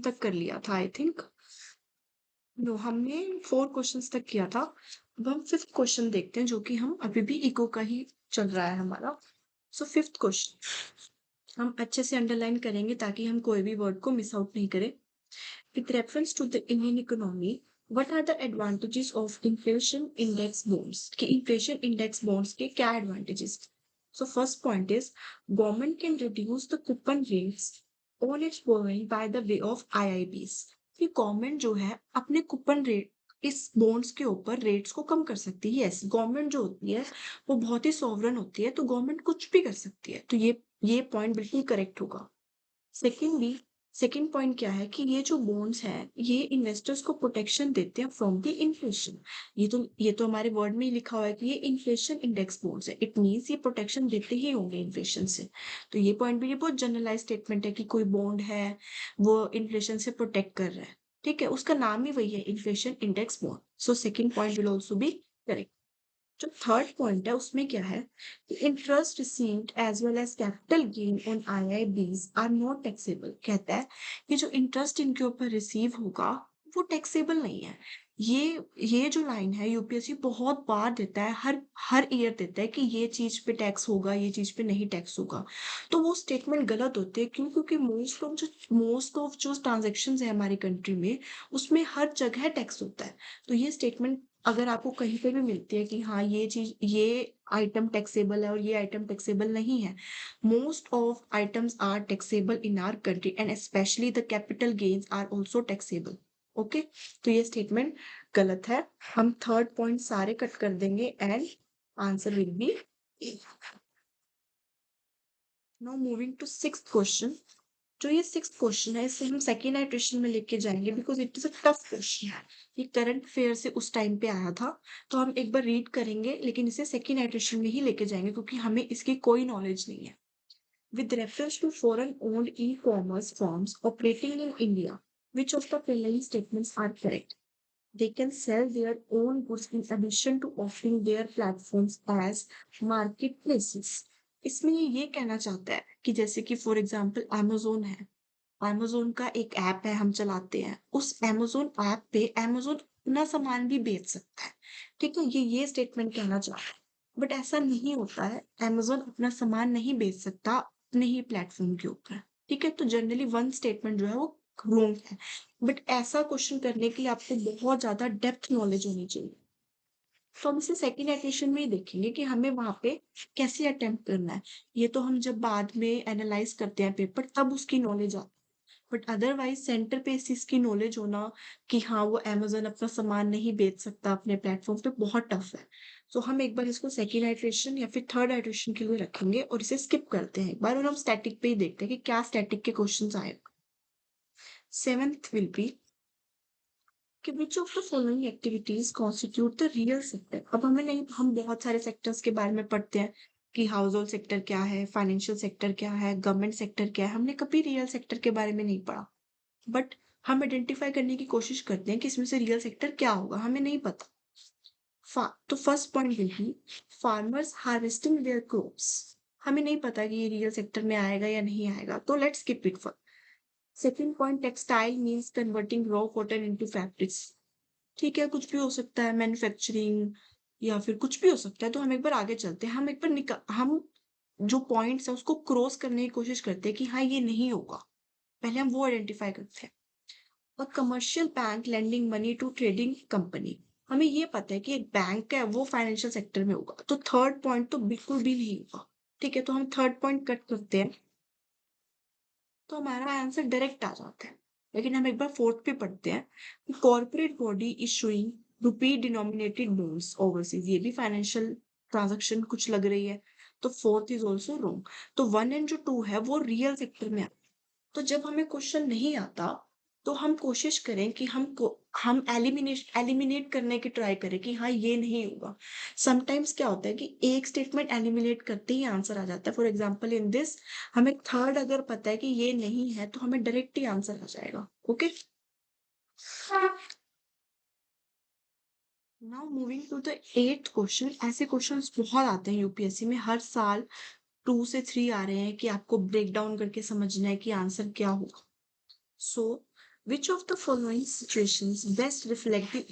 तक कर लिया था आई थिंक। नो, हमने 4 क्वेश्चंस तक किया था। अब हम 5th क्वेश्चन देखते हैं जो कि हम अभी भी इको का ही चल रहा है हमारा। सो 5th क्वेश्चन हम अच्छे से अंडरलाइन करेंगे ताकि हम कोई भी वर्ड को मिस आउट नहीं करें। With reference to the Indian economy, what are the advantages of inflation index bonds? कि inflation index bonds के क्या advantages? So first point is government can reduce the coupon rates on its borrowing by the way of IIBs. कि government जो है अपने coupon rate इस bonds के ऊपर रेट्स को कम कर सकती है। यस, गवर्नमेंट जो होती है वो बहुत ही सॉवरन होती है, तो गवर्नमेंट कुछ भी कर सकती है। तो ये पॉइंट बिल्कुल करेक्ट होगा। सेकेंडली, सेकेंड पॉइंट क्या है कि ये जो बॉन्ड्स हैं ये इन्वेस्टर्स को प्रोटेक्शन देते हैं फ्रॉम द इन्फ्लेशन। ये तो हमारे वर्ड में ही लिखा हुआ है कि ये इन्फ्लेशन इंडेक्स बॉन्ड्स है, इट मीन्स ये प्रोटेक्शन देते ही होंगे इन्फ्लेशन से। तो ये पॉइंट भी, ये बहुत जनरलाइज स्टेटमेंट है कि कोई बॉन्ड है वो इन्फ्लेशन से प्रोटेक्ट कर रहा है। ठीक है, उसका नाम ही वही है, inflation index bond. So second point will also be correct. जो थर्ड पॉइंट है उसमें क्या है, interest received as well as capital gain on IIBs are not taxable. कहता है कि जो इंटरेस्ट इनके ऊपर रिसीव होगा वो टैक्सेबल नहीं है। ये जो लाइन है यूपीएससी बहुत बार देता है, हर हर ईयर देता है कि ये चीज पे टैक्स होगा, ये चीज पे नहीं टैक्स होगा। तो वो स्टेटमेंट गलत होती है। क्यों? क्योंकि मोस्ट ऑफ जो ट्रांजेक्शन है हमारी कंट्री में उसमें हर जगह टैक्स होता है। तो ये स्टेटमेंट अगर आपको कहीं पे भी मिलती है कि हाँ ये चीज, ये आइटम टैक्सेबल है और ये आइटम टैक्सेबल नहीं है, most of items are taxable in our country and specially the capital gains are also taxable. Okay, तो ये स्टेटमेंट गलत है। हम थर्ड पॉइंट सारे कट कर देंगे and answer will be. Now moving to sixth question. जो ये सिक्स्थ क्वेश्चन है इसे हम सेकेंड आइट्रेशन में लेके जाएंगे because it is a tough question है। ये करंट अफेयर से उस टाइम पे आया था। तो हम एक बार रीड करेंगे लेकिन इसे सेकेंड आइट्रेशन में ही लेके जाएंगे क्योंकि हमें इसकी कोई नॉलेज नहीं है। With reference to foreign owned e commerce firms operating in India, which of the following statements are correct? They can sell their own goods in addition to offering their platforms as marketplaces. इसमें ये कहना चाहता है कि जैसे कि for example Amazon है, Amazon का एक ऐप है हम चलाते हैं, उस अमेज़न ऐप पे अमेज़न अपना सामान भी बेच सकता है। ठीक है, ये स्टेटमेंट कहना चाह रहा है। बट ऐसा नहीं होता है, अमेज़न अपना सामान नहीं बेच सकता अपने ही प्लेटफॉर्म के ऊपर। ठीक है, तो जनरली वन स्टेटमेंट जो है वो रॉन्ग है। बट ऐसा क्वेश्चन करने के लिए आपको बहुत ज्यादा डेप्थ नॉलेज होनी चाहिए। तो हम इसे सेकेंड एडिशन में ही देखेंगे कि हमें वहां पे कैसे अटेम्प्ट करना है। ये तो हम जब बाद में एनालाइज करते हैं पेपर तब उसकी नॉलेज आती है। बट अदरवाइज सेंटर पे इस की नॉलेज होना कि हाँ वो अमेजन अपना सामान नहीं बेच सकता अपने प्लेटफॉर्म पे, बहुत टफ है। तो हम एक बार इसको सेकेंड आइट्रेशन या फिर थर्ड आइट्रेशन के लिए रखेंगे और इसे स्किप करते हैं एक बार, और हम स्टैटिक पे ही देखते हैं कि क्या स्टैटिक के क्वेश्चन आए। सेवेंथ विल बी कि which of the following activities constitute the real sector. अब हमें नहीं, हम बहुत सारे सेक्टर्स के बारे में पढ़ते हैं कि हाउस होल्ड सेक्टर क्या है, फाइनेंशियल सेक्टर क्या है, गवर्नमेंट सेक्टर क्या है, हमने कभी रियल सेक्टर के बारे में नहीं पढ़ा। बट हम आइडेंटिफाई करने की कोशिश करते हैं कि इसमें से रियल सेक्टर क्या होगा, हमें नहीं पता। तो first point will be farmers harvesting there crops. हमें नहीं पता कि ये रियल सेक्टर में आएगा या नहीं आएगा, तो let's skip it for. Second point, textile means converting raw cotton into fabrics. ठीक है, कुछ भी हो सकता है, मैन्युफैक्चरिंग या फिर कुछ भी हो सकता है। तो हम एक बार आगे चलते हैं, हम एक बार हम जो पॉइंट्स है उसको क्रॉस करने की कोशिश करते हैं कि हाँ ये नहीं होगा, पहले हम वो आइडेंटिफाई करते हैं। और commercial bank lending money to trading company, हमें ये पता है कि एक बैंक है वो फाइनेंशियल सेक्टर में होगा, तो थर्ड पॉइंट तो बिल्कुल भी नहीं होगा। ठीक है, तो हम थर्ड पॉइंट कट करते हैं, तो हमारा आंसर डायरेक्ट आ जाता है। लेकिन हम एक बार फोर्थ पे पढ़ते हैं, कॉर्पोरेट बॉडी इशूइंग रुपी डिनोमिनेटेड बॉन्ड्स ओवरसीज, ये भी फाइनेंशियल ट्रांजैक्शन कुछ लग रही है। तो फोर्थ इज ऑल्सो रॉन्ग। तो वन एंड जो टू है वो रियल सेक्टर में आता है। तो जब हमें क्वेश्चन नहीं आता तो हम कोशिश करें कि हम एलिमिनेट करने की ट्राई करें कि हाँ ये नहीं होगा। समटाइम्स क्या होता है कि एक स्टेटमेंट एलिमिनेट करते ही आंसर आ जाता है। फॉर एग्जाम्पल इन दिस, हमें थर्ड अगर पता है कि ये नहीं है तो हमें डायरेक्ट ही आंसर आ जाएगा। Okay, now moving to the eighth question. ऐसे क्वेश्चंस बहुत आते हैं यूपीएससी में, हर साल 2 से 3 आ रहे हैं कि आपको ब्रेक डाउन करके समझना है कि आंसर क्या होगा। सो Which of the following situations best reflect the